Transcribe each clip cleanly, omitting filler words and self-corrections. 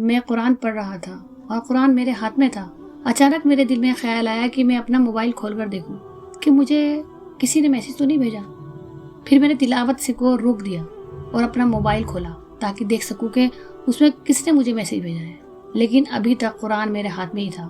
میں قرآن پڑھ رہا تھا اور قرآن میرے ہاتھ میں تھا، اچانک میرے دل میں خیال آیا کہ میں اپنا موبائل کھول کر دیکھوں کہ مجھے کسی نے میسج تو نہیں بھیجا۔ پھر میں نے تلاوت سے کو روک دیا اور اپنا موبائل کھولا تاکہ دیکھ سکوں کہ اس میں کس نے مجھے میسج بھیجا ہے، لیکن ابھی تک قرآن میرے ہاتھ میں ہی تھا۔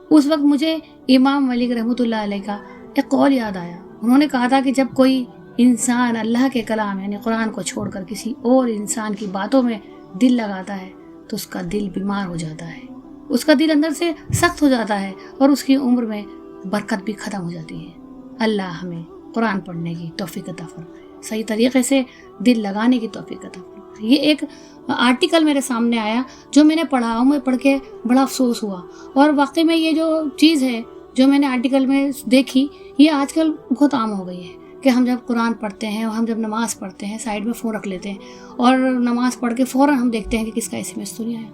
اس وقت مجھے امام مالک رحمۃ اللہ علیہ کا ایک قول یاد آیا۔ انہوں نے کہا تھا کہ جب کوئی انسان اللہ کے کلام یعنی قرآن کو چھوڑ کر کسی اور انسان کی باتوں میں دل لگاتا ہے تو اس کا دل بیمار ہو جاتا ہے، اس کا دل اندر سے سخت ہو جاتا ہے اور اس کی عمر میں برکت بھی ختم ہو جاتی ہے۔ اللہ ہمیں قرآن پڑھنے کی توفیق عطا فرمائے، صحیح طریقے سے دل لگانے کی توفیق عطا فرمائے۔ یہ ایک آرٹیکل میرے سامنے آیا جو میں نے پڑھا اور مجھے پڑھ کے بڑا افسوس ہوا، اور واقعی میں یہ جو چیز ہے جو میں نے آرٹیکل میں دیکھی یہ آج کل بہت عام ہو گئی ہے کہ ہم جب قرآن پڑھتے ہیں اور ہم جب نماز پڑھتے ہیں سائیڈ میں فون رکھ لیتے ہیں اور نماز پڑھ کے فوراً ہم دیکھتے ہیں کہ کس کا ایس ایم ایس تو نہیں آیا۔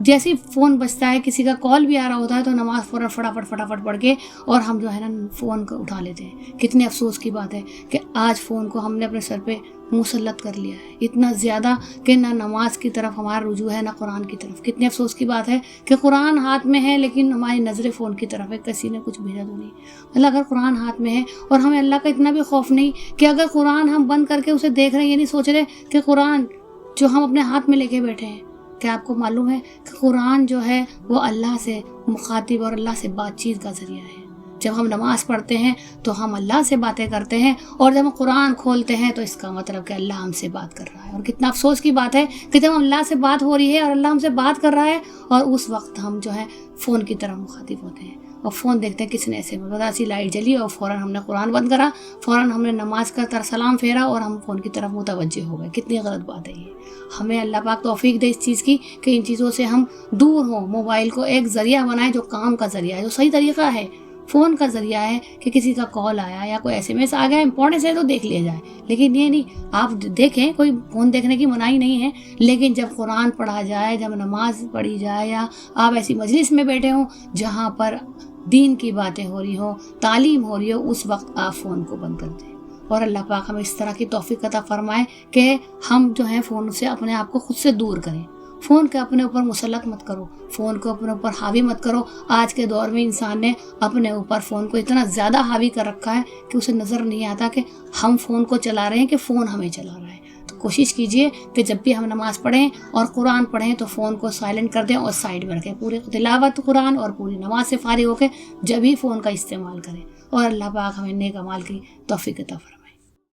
جیسے فون بجتا ہے، کسی کا کال بھی آ رہا ہوتا ہے تو نماز فوراً فٹافٹ پڑھ کے اور ہم جو ہے نا فون کو اٹھا لیتے ہیں۔ کتنے افسوس کی بات ہے کہ آج فون کو ہم نے اپنے سر پہ مسلط کر لیا ہے اتنا زیادہ کہ نہ نماز کی طرف ہمارا رجوع ہے نہ قرآن کی طرف۔ کتنے افسوس کی بات ہے کہ قرآن ہاتھ میں ہے لیکن ہماری نظریں فون کی طرف ہے، کسی نے کچھ بھیجا تو نہیں۔ اللہ اگر قرآن ہاتھ میں ہے اور ہمیں اللہ کا اتنا بھی خوف نہیں کہ اگر قرآن ہم بند کر کے اسے دیکھ رہے ہیں، یہ نہیں سوچ رہے کہ قرآن جو ہم اپنے ہاتھ میں لے کے بیٹھے ہیں، کیا آپ کو معلوم ہے کہ قرآن جو ہے وہ اللہ سے مخاطب اور اللہ سے بات چیت کا ذریعہ ہے۔ جب ہم نماز پڑھتے ہیں تو ہم اللہ سے باتیں کرتے ہیں، اور جب ہم قرآن کھولتے ہیں تو اس کا مطلب کہ اللہ ہم سے بات کر رہا ہے۔ اور کتنا افسوس کی بات ہے کہ جب ہم اللہ سے بات ہو رہی ہے اور اللہ ہم سے بات کر رہا ہے اور اس وقت ہم جو ہے فون کی طرف مخاطب ہوتے ہیں اور فون دیکھتے ہیں کس نے ایسے بتا سی لائٹ جلی اور فوراً ہم نے قرآن بند کرا، فوراً ہم نے نماز کا سلام پھیرا اور ہم فون کی طرف متوجہ ہو گئے۔ کتنی غلط بات ہے یہ۔ ہمیں اللہ پاک توفیق دے اس چیز کی کہ ان چیزوں سے ہم دور ہوں، موبائل کو ایک ذریعہ بنائیں جو کام کا ذریعہ ہے، جو صحیح طریقہ ہے۔ فون کا ذریعہ ہے کہ کسی کا کال آیا یا کوئی ایس ایم ایس آ گیا امپورٹنس ہے تو دیکھ لیا جائے، لیکن یہ نہیں آپ دیکھیں، کوئی فون دیکھنے کی منائی نہیں ہے، لیکن جب قرآن پڑھا جائے، جب نماز پڑھی جائے یا آپ ایسی مجلس میں بیٹھے ہوں جہاں پر دین کی باتیں ہو رہی ہوں، تعلیم ہو رہی ہو، اس وقت آپ فون کو بند کر دیں۔ اور اللہ پاک ہمیں اس طرح کی توفیق عطا فرمائے کہ ہم جو ہیں فون سے اپنے آپ کو خود سے دور کریں۔ فون کے اپنے اوپر مسلط مت کرو، فون کو اپنے اوپر حاوی مت کرو۔ آج کے دور میں انسان نے اپنے اوپر فون کو اتنا زیادہ حاوی کر رکھا ہے کہ اسے نظر نہیں آتا کہ ہم فون کو چلا رہے ہیں کہ فون ہمیں چلا رہا ہے۔ تو کوشش کیجئے کہ جب بھی ہم نماز پڑھیں اور قرآن پڑھیں تو فون کو سائلنٹ کر دیں اور سائیڈ میں رکھیں، پورے تلاوت قرآن اور پوری نماز سے فارغ ہو کے جب ہی فون کا استعمال کریں، اور اللہ پاک ہمیں نیک اعمال کی توفیق عطا فرمائے۔